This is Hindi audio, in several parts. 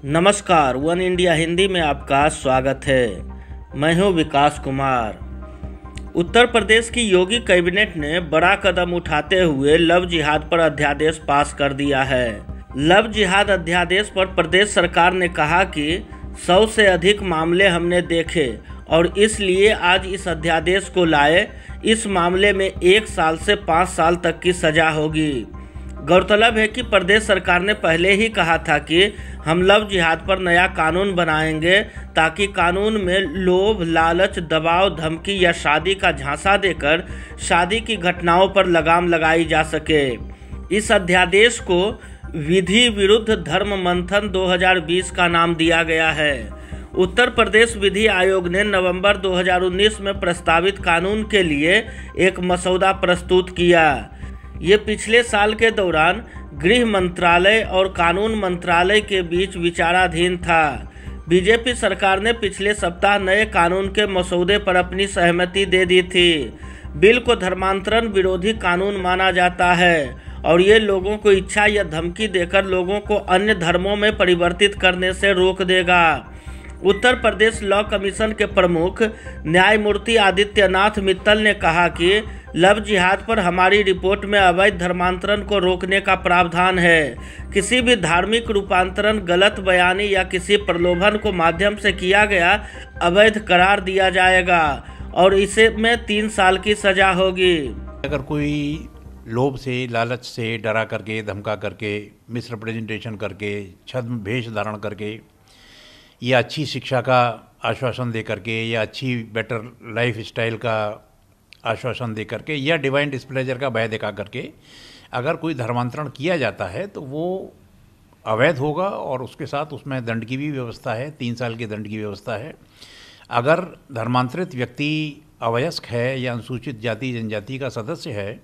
नमस्कार, वन इंडिया हिंदी में आपका स्वागत है। मैं हूं विकास कुमार। उत्तर प्रदेश की योगी कैबिनेट ने बड़ा कदम उठाते हुए लव जिहाद पर अध्यादेश पास कर दिया है। लव जिहाद अध्यादेश पर प्रदेश सरकार ने कहा कि 100 से अधिक मामले हमने देखे और इसलिए आज इस अध्यादेश को लाए। इस मामले में 1 साल से 5 साल तक की सजा होगी। गौरतलब है कि प्रदेश सरकार ने पहले ही कहा था कि हम लव जिहाद पर नया कानून बनाएंगे ताकि कानून में लोभ, लालच, दबाव, धमकी या शादी का झांसा देकर शादी की घटनाओं पर लगाम लगाई जा सके। इस अध्यादेश को विधि विरुद्ध धर्म मंथन 2020 का नाम दिया गया है। उत्तर प्रदेश विधि आयोग ने नवंबर 2019 में प्रस्तावित कानून के लिए एक मसौदा प्रस्तुत किया। ये पिछले साल के दौरान गृह मंत्रालय और कानून मंत्रालय के बीच विचाराधीन था। बीजेपी सरकार ने पिछले सप्ताह नए कानून के मसौदे पर अपनी सहमति दे दी थी। बिल को धर्मांतरण विरोधी कानून माना जाता है और ये लोगों को इच्छा या धमकी देकर लोगों को अन्य धर्मों में परिवर्तित करने से रोक देगा। उत्तर प्रदेश लॉ कमीशन के प्रमुख न्यायमूर्ति आदित्यनाथ मित्तल ने कहा कि लव जिहाद पर हमारी रिपोर्ट में अवैध धर्मांतरण को रोकने का प्रावधान है। किसी भी धार्मिक रूपांतरण, गलत बयानी या किसी प्रलोभन को माध्यम से किया गया अवैध करार दिया जाएगा और इसे में 3 साल की सजा होगी। अगर कोई लोभ से, लालच से डरा करके, धमका करके, मिसरिप्रेजेंटेशन करके, छद्म भेष धारण करके या अच्छी शिक्षा का आश्वासन दे करके या अच्छी बेटर लाइफ स्टाइल का आश्वासन दे करके या डिवाइन डिस्प्लेजर का भय दिखा करके अगर कोई धर्मांतरण किया जाता है तो वो अवैध होगा और उसके साथ उसमें दंड की भी व्यवस्था है, 3 साल के दंड की व्यवस्था है। अगर धर्मांतरित व्यक्ति अवयस्क है या अनुसूचित जाति जनजाति का सदस्य है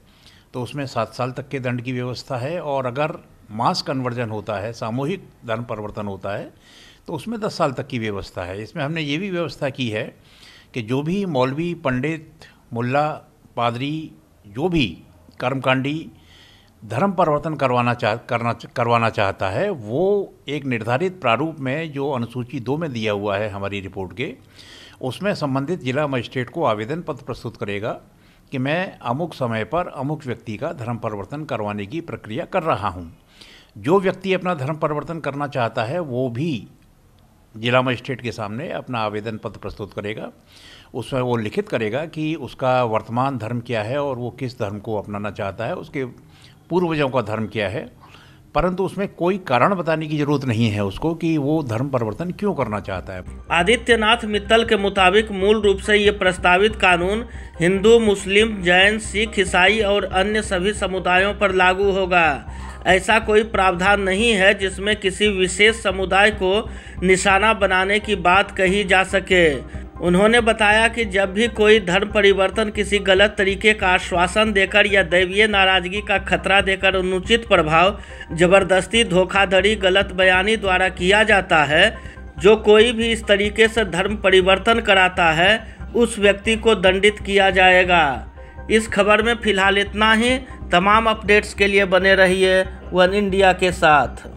तो उसमें 7 साल तक के दंड की व्यवस्था है और अगर मास कन्वर्जन होता है, सामूहिक धर्म परिवर्तन होता है तो उसमें 10 साल तक की व्यवस्था है। इसमें हमने ये भी व्यवस्था की है कि जो भी मौलवी, पंडित, मुल्ला, पादरी, जो भी कर्मकांडी धर्म परिवर्तन करवाना चाहता है वो एक निर्धारित प्रारूप में जो अनुसूची 2 में दिया हुआ है हमारी रिपोर्ट के, उसमें संबंधित जिला मजिस्ट्रेट को आवेदन पत्र प्रस्तुत करेगा कि मैं अमुक समय पर अमुक व्यक्ति का धर्म परिवर्तन करवाने की प्रक्रिया कर रहा हूँ। जो व्यक्ति अपना धर्म परिवर्तन करना चाहता है वो भी जिला मजिस्ट्रेट के सामने अपना आवेदन पत्र प्रस्तुत करेगा। उसमें वो लिखित करेगा कि उसका वर्तमान धर्म क्या है और वो किस धर्म को अपनाना चाहता है, उसके पूर्वजों का धर्म क्या है, परंतु उसमें कोई कारण बताने की जरूरत नहीं है उसको कि वो धर्म परिवर्तन क्यों करना चाहता है। आदित्यनाथ मित्तल के मुताबिक मूल रूप से ये प्रस्तावित कानून हिंदू, मुस्लिम, जैन, सिख, ईसाई और अन्य सभी समुदायों पर लागू होगा। ऐसा कोई प्रावधान नहीं है जिसमें किसी विशेष समुदाय को निशाना बनाने की बात कही जा सके। उन्होंने बताया कि जब भी कोई धर्म परिवर्तन किसी गलत तरीके का आश्वासन देकर या दैवीय नाराजगी का खतरा देकर अनुचित प्रभाव, जबरदस्ती, धोखाधड़ी, गलत बयानी द्वारा किया जाता है, जो कोई भी इस तरीके से धर्म परिवर्तन कराता है उस व्यक्ति को दंडित किया जाएगा। इस खबर में फिलहाल इतना ही। तमाम अपडेट्स के लिए बने रहिए वन इंडिया के साथ।